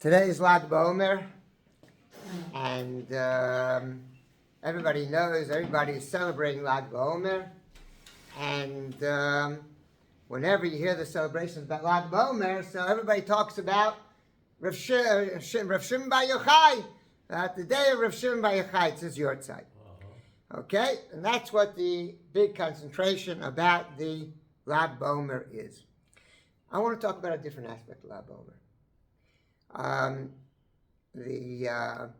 Today is Lag BaOmer, and everybody knows, everybody is celebrating Lag BaOmer, and whenever you hear the celebrations about Lag BaOmer, so everybody talks about Rav Shimon Bar Yochai, the day of Rav Shimon Bar Yochai, it's his Yortzeit. Okay, and that's what the big concentration about the Lag BaOmer is. I want to talk about a different aspect of Lag BaOmer. There are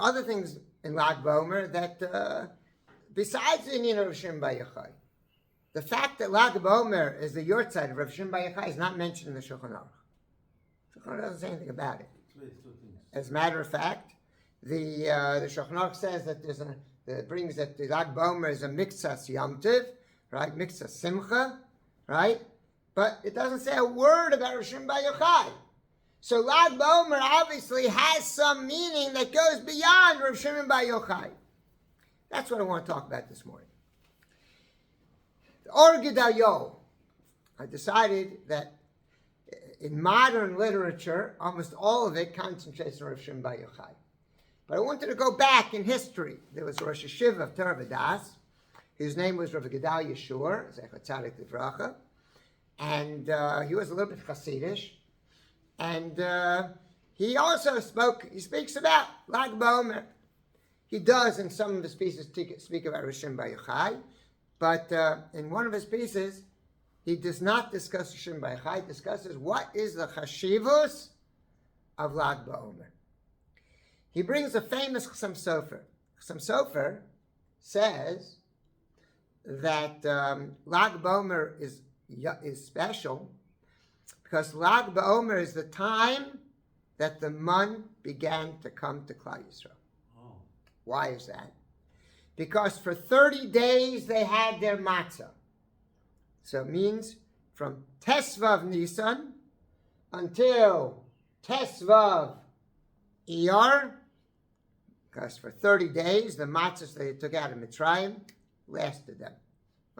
other things in Lag BaOmer that, besides the Indian of Rav Shimon Bar Yochai, the fact that Lag BaOmer is the Yortzeit of Rav Shimon Bar Yochai is not mentioned in the Shulchan Aruch. Shulchan Aruch doesn't say anything about it. As a matter of fact, the Shulchan Aruch says that it brings that the Lag BaOmer is a Miktsas Yom Tov, right? Miktsas Simcha, right? But it doesn't say a word about Rav Shimon Bar Yochai. So Lag BaOmer obviously has some meaning that goes beyond Rav Shimon Bar Yochai. That's what I want to talk about this morning. The Or Gedayo. I decided that in modern literature, almost all of it concentrates on Rav Shimon Bar Yochai. But I wanted to go back in history. There was a Rosh Hashiva of Torah V'das. His name was Rav Gedalia Shur, Zecher Tzadik Livracha. And he was a little bit Hasidish. And he also speaks about Lag BaOmer. He does in some of his pieces speak about Rav Shimon Bar Yochai, but in one of his pieces, he does not discuss Rav Shimon Bar Yochai, he discusses what is the chashivus of Lag BaOmer. He brings a famous Chassam Sofer. Chassam Sofer says that Lag BaOmer is special because Lag BaOmer is the time that the man began to come to Klal Yisrael. Oh. Why is that? Because for 30 days they had their matzah. So it means from Tesvav Nisan until Tesvav Iyar, because for 30 days the matzahs they took out of Mitzrayim lasted them.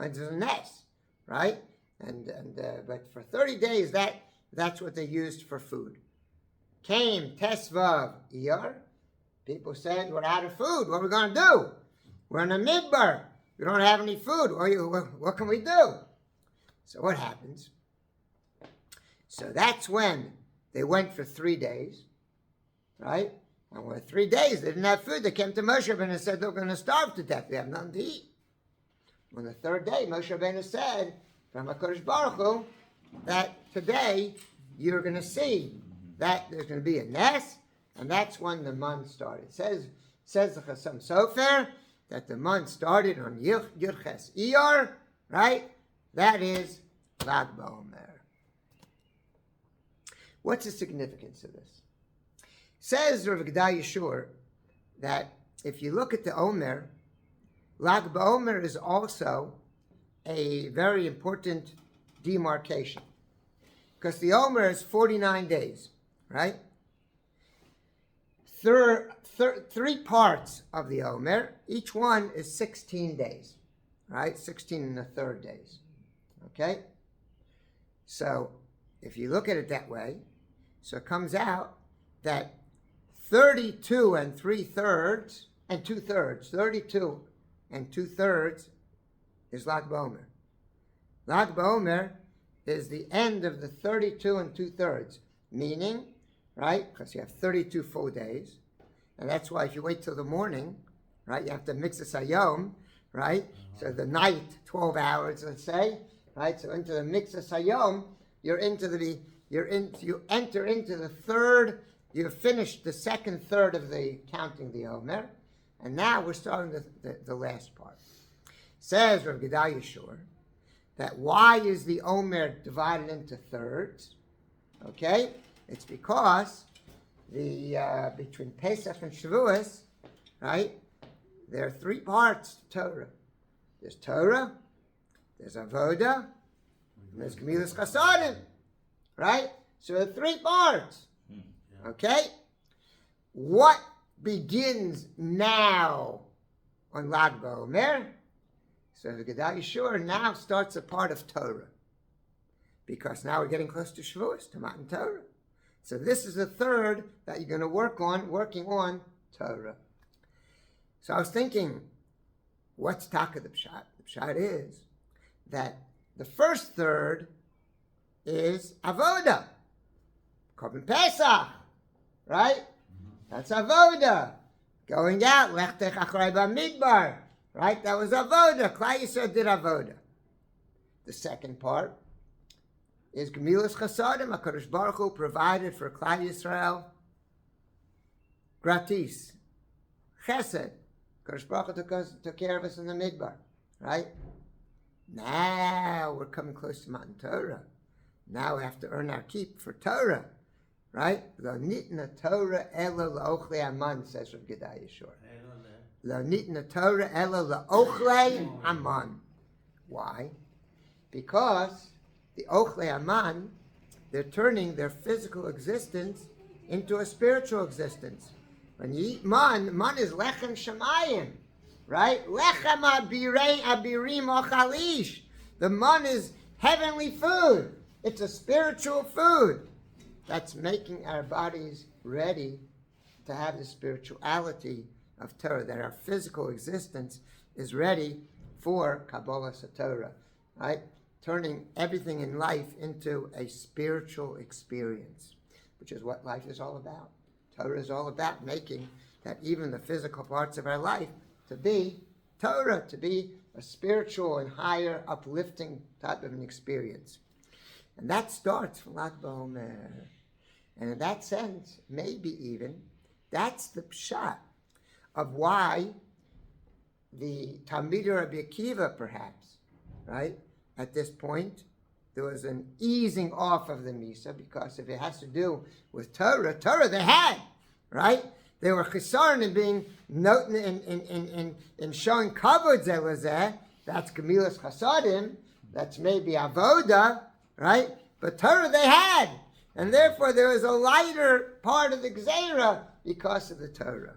It was a nest, right? But for 30 days, that's what they used for food. Came Tesvav Iyar. People said, we're out of food. What are we going to do? We're in a midbar. We don't have any food. What can we do? So what happens? So that's when they went for 3 days, right? And for 3 days, they didn't have food. They came to Moshe Rabbeinu and said, they're going to starve to death. We have nothing to eat. On the third day, Moshe Rabbeinu said, from HaKadosh Baruch Hu, that today you're going to see that there's going to be a nest, and that's when the month started. Says the Chassam Sofer that the month started on Yurches Iyar, right? That is Lag BaOmer. What's the significance of this? Says Rav Gedalia Shur that if you look at the Omer, Lag BaOmer is also a very important demarcation. Because the Omer is 49 days, right? Three parts of the Omer, each one is 16 days, right? 16 and a third days, okay? So if you look at it that way, so it comes out that 32 and 2/3 is Lag BaOmer. Lag BaOmer is the end of the 32 and 2/3, meaning, right, because you have 32 full days, and that's why if you wait till the morning, right, you have to mix a sayom, right, so the night, 12 hours, let's say, right, so into the mix of sayom, you enter into the third, you've finished the second third of the counting the Omer, and now we're starting the last part. Says Rav Gedalia Shur that why is the Omer divided into thirds? Okay, it's because between Pesach and Shavuos, right, there are 3 parts to Torah. There's Torah, there's Avoda, and there's Gemilas Chasadim, right? So there are 3 parts. Okay, what begins now on Lag BaOmer? So the Gedalia Shur now starts a part of Torah. Because now we're getting close to Shavuos, to Matan Torah. So this is the third that you're going to working on Torah. So I was thinking, what's Taka the Pshat? The Pshat is that the first third is Avoda. Korban Pesach, right? That's Avoda. Going out, Lechtech Achrei Bamidbar, right? That was Avoda. Klal Yisrael did Avoda. The second part is Gemilas Chasadim. HaKadosh Baruch Hu provided for Klal Yisrael gratis, Chesed. HaKadosh Baruch Hu took care of us in the Midbar, right? Now we're coming close to Matan Torah. Now we have to earn our keep for Torah, right? Lo nitna Torah ela la'ochlei aman, says Rav Gedai Yeshua. Lo nitna Torah ela la'ochlei aman. Why? Because the ochlei aman, they're turning their physical existence into a spiritual existence. When you eat man is lechem shamayim, right? Lechem abirim ochalish. The man is heavenly food. It's a spiritual food that's making our bodies ready to have the spirituality of Torah, that our physical existence is ready for Kabbalah Torah, right? Turning everything in life into a spiritual experience, which is what life is all about. Torah is all about making that even the physical parts of our life to be Torah, to be a spiritual and higher, uplifting type of an experience. And that starts from Lag BaOmer. And in that sense, maybe even, that's the pshat of why the Talmidei Rabbi Akiva, perhaps, right, at this point, there was an easing off of the Misa, because if it has to do with Torah they had, right? They were chisaron in being in showing kavod zelazeh. That's gemilas chasadim. That's maybe avoda, right? But Torah they had, and therefore there was a lighter part of the gzeira because of the Torah,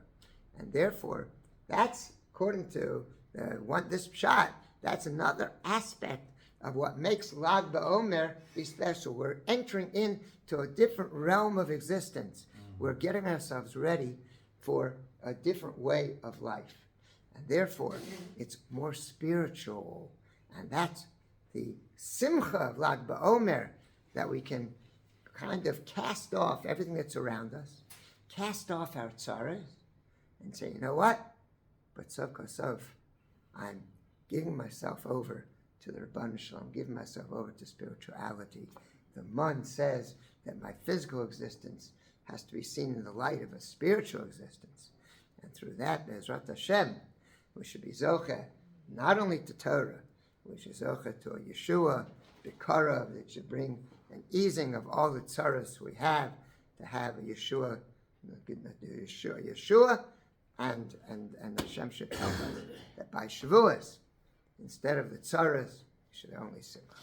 and therefore that's according to this pshat. That's another aspect of what makes Lag BaOmer be special. We're entering into a different realm of existence. We're getting ourselves ready for a different way of life. And therefore, it's more spiritual. And that's the simcha of Lag BaOmer, that we can kind of cast off everything that's around us, cast off our tzaras, and say, you know what? But Sov Kosov, I'm giving myself over to the Rabban Shalom, giving myself over to spirituality. The Mun says that my physical existence has to be seen in the light of a spiritual existence. And through that, Be'ezrat Hashem, we should be zocheh, not only to Torah, we should zocheh to a Yeshua, B'karav, that should bring an easing of all the tzaras we have, to have a Yeshua, and Hashem should help us that by Shavuos, instead of the tzaras, we should only simcha.